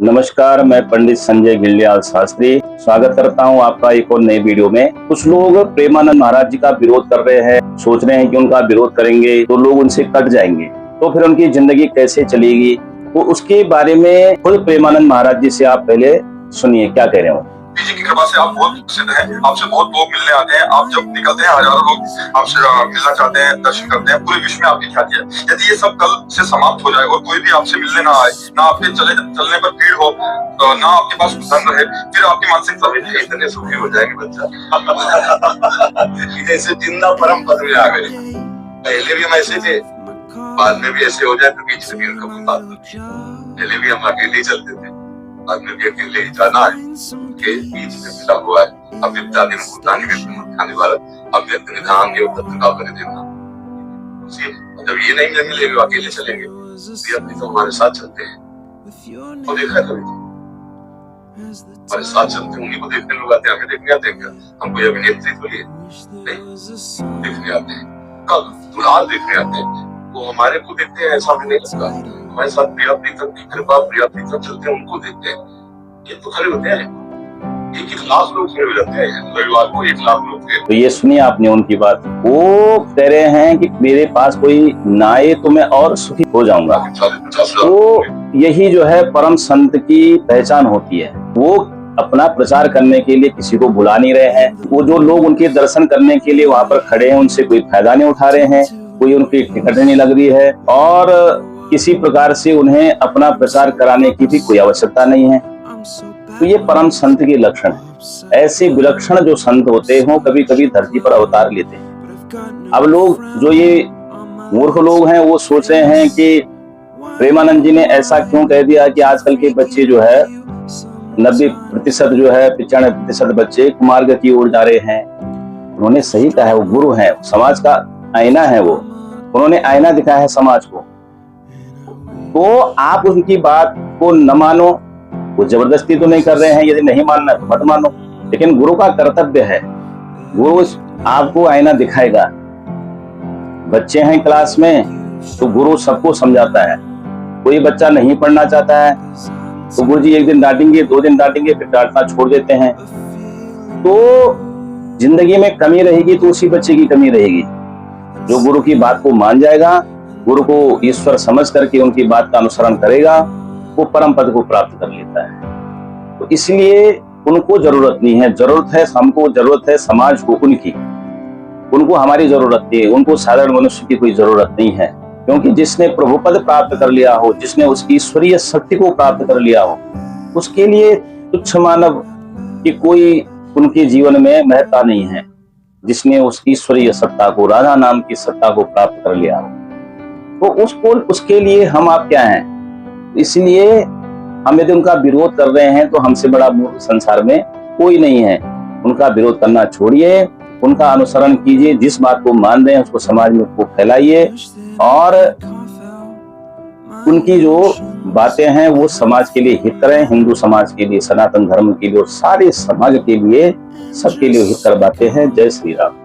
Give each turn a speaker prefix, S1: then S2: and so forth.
S1: नमस्कार, मैं पंडित संजय गिल्डियाल शास्त्री स्वागत करता हूं आपका एक और नए वीडियो में। कुछ लोग प्रेमानंद महाराज जी का विरोध कर रहे हैं, सोच रहे हैं कि उनका विरोध करेंगे तो लोग उनसे कट जाएंगे, तो फिर उनकी जिंदगी कैसे चलेगी। तो उसके बारे में खुद प्रेमानंद महाराज जी से आप पहले सुनिए क्या कह रहे हो।
S2: जी की कृपा से आप बहुत प्रसिद्ध हैं, आपसे बहुत लोग मिलने आते हैं। आप जब निकलते हैं हजारों लोग आपसे मिलना चाहते हैं, दर्शन करते हैं। पूरे विश्व में आपकी ख्याति है। यदि ये सब कल से समाप्त हो जाए और कोई भी आपसे मिलने ना आए, ना आपके चलने पर भीड़ हो, ना आपके पास धन रहे, फिर आपकी मानसिकता भी इतने सुखी हो जाएगी बच्चा जैसे जिंदा परम पद में आ गए। पहले भी हम ऐसे थे, बाद में भी ऐसे हो जाए तो बीच से भी उनका कोई बात नहीं। पहले भी हम अकेले चलते थे, बाद में भी अकेले ही जाना है के बीच में मिला हुआ है। अब विद्याधीन भूतानी में खाने वाला अब व्यक्ति निधान के ऊपर का कर देना। जब ये नहीं मिलेंगे अकेले चलेंगे, ये अपनी तो हमारे साथ चलते हैं। तो देखा कभी हमारे साथ चलते हैं, उन्हीं को देखने लोग आते हैं। हमें देखने आते हैं क्या? हम कोई अभिनेत्री तो नहीं देखने आते हैं, कल दुल्हान देखने आते हैं, वो हमारे को देखते हैं। ऐसा भी नहीं लगता। हमारे साथ प्रिया प्रीतम की कृपा, प्रिया प्रीतम चलते हैं, उनको देखते हैं। ये तो खड़े होते हैं, 1 लाख लोग खड़े हो जाते हैं रविवार को, 1 लाख लोग थे।
S1: तो ये सुनिए आपने उनकी बात। वो कह रहे हैं कि मेरे पास कोई ना आए तो मैं और सुखी हो जाऊंगा। तो यही जो है परम संत की पहचान होती है। वो अपना प्रचार करने के लिए किसी को बुला नहीं रहे हैं। वो जो लोग उनके दर्शन करने के लिए वहां पर खड़े हैं, उनसे कोई फायदा नहीं उठा रहे हैं, कोई उनकी टिकट नहीं लग रही है, और किसी प्रकार से उन्हें अपना प्रचार कराने की भी कोई आवश्यकता नहीं है। तो ये परम संत के लक्षण है। ऐसे विलक्षण जो संत होते हैं कभी कभी धरती पर अवतार लेते हैं। अब लोग जो ये मूर्ख लोग हैं वो सोच रहे हैं कि प्रेमानंद जी ने ऐसा क्यों कह दिया कि आजकल के बच्चे जो है 90% जो है 95% बच्चे कुमार्ग की ओर जा रहे हैं। उन्होंने सही कहा है, वो गुरु है, समाज का आईना है। वो उन्होंने आईना दिखाया है समाज को। तो आप उनकी बात को न मानो, वो जबरदस्ती तो नहीं कर रहे हैं, यदि नहीं मानना तो मत मानो, लेकिन गुरु का कर्तव्य है, गुरु आपको आईना दिखाएगा। बच्चे हैं क्लास में तो गुरु सबको समझाता है। कोई बच्चा नहीं पढ़ना चाहता है तो गुरु जी 1 दिन डांटेंगे, 2 दिन डांटेंगे, फिर डांटना छोड़ देते हैं। तो जिंदगी में कमी रहेगी तो उसी बच्चे की कमी रहेगी। जो गुरु की बात को मान जाएगा, गुरु को ईश्वर समझ करके उनकी बात का अनुसरण करेगा, वो परम पद को प्राप्त कर लेता है। तो इसलिए उनको जरूरत नहीं है, जरूरत है हमको, जरूरत है समाज को उनकी। उनको हमारी जरूरत है, उनको साधारण मनुष्य की कोई जरूरत नहीं है। क्योंकि जिसने प्रभु पद प्राप्त कर लिया हो, जिसने उसकी ईश्वरीय शक्ति को प्राप्त कर लिया हो, उसके लिए तुच्छ मानव की कोई उनके जीवन में महत्ता नहीं है। जिसने उस ईश्वरीय सत्ता को, राधा नाम की सत्ता को प्राप्त कर लिया हो, तो उसके लिए हम आप क्या हैं। इसलिए हम यदि उनका विरोध कर रहे हैं तो हमसे बड़ा मूर्ख संसार में कोई नहीं है। उनका विरोध करना छोड़िए, उनका अनुसरण कीजिए। जिस बात को मान रहे हैं उसको समाज में उसको फैलाइए, और उनकी जो बातें हैं वो समाज के लिए हितकर, हिंदू समाज के लिए, सनातन धर्म के लिए और सारे समाज के लिए, सबके लिए हितकर बातें हैं। जय श्री राम।